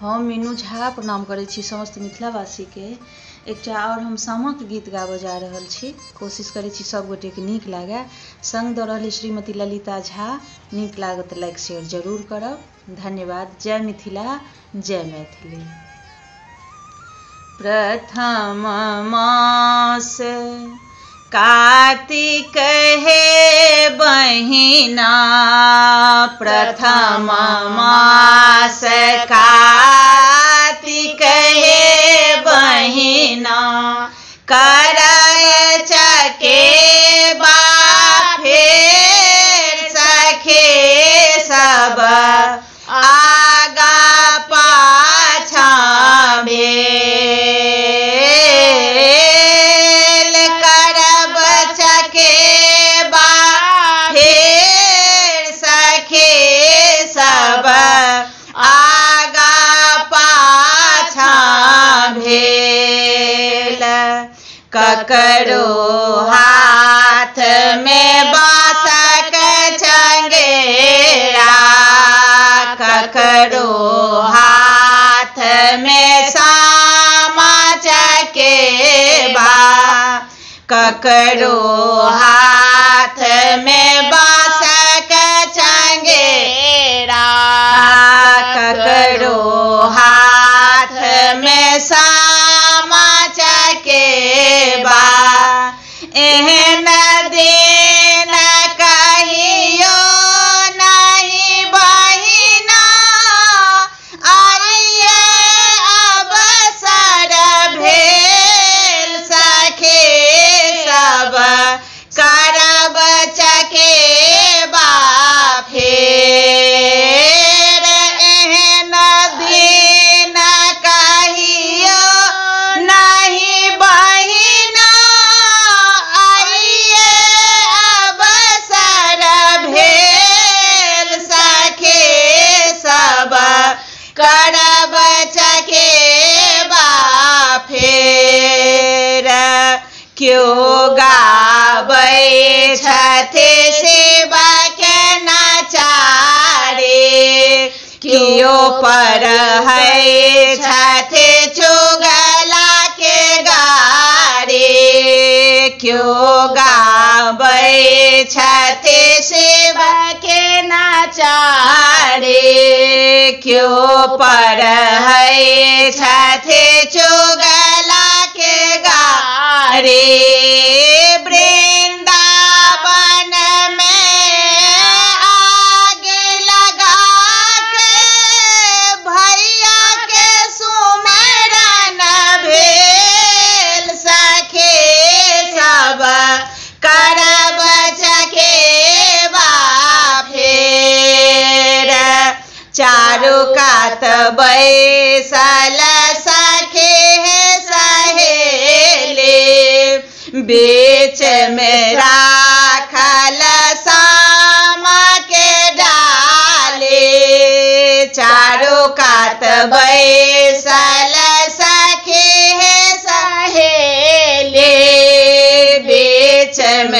हम मीनू झा प्रणाम करै छी समस्त मिथिलावासी के। एकटा और हम सामा के गीत गाबऽ जा रहल छी। कोशिश करै छी सब गोटे के नीक लागे। संग दऽ रहल श्रीमती ललिता झा। नीक लागत लाइक शेयर जरूर करब। धन्यवाद। जय मिथिला, जय मैथिली। प्रथम मास कार्तिक हे बहिना, प्रथम मास कार्तिक हे बहिना, करय चकेबा फेर सखे सब, आगा पाछा भेल, करब चकेबा फेर सखे सब, आगा पाछा भेल। ककरो हाथ में बाँसक चंगेरा, ककरो हाथ में सामा चकेबा, ककरो हाथ में बाँसक चंगेरा, ककरो हाथ में सामा चकेबा। एहन दिन कहियो नहीं बहिना, आइए अवसर भेल सखे सब, करब चकेबा फेर। एहन दिन कहियो नहीं बहिना, आइए अवसर भेल सखे सब, करब चकेबा फेर। क्यों गाबै छथि शिव के नचारे, कियो पढ़ै छथि चुगला के गारे, क्यों गाबै छथि शिव के नचारे, क्यों पढ़ै छथि चुगला के गारे। वृंदावन में आग लगा के भैया के सुमिरन भेल सखे सब, करब चकेबा फेर। चारू कात बैसल सखे सहेली, बीच में राखल सामा के डाली, चारू कात बैसल सखे सहेली, बीच में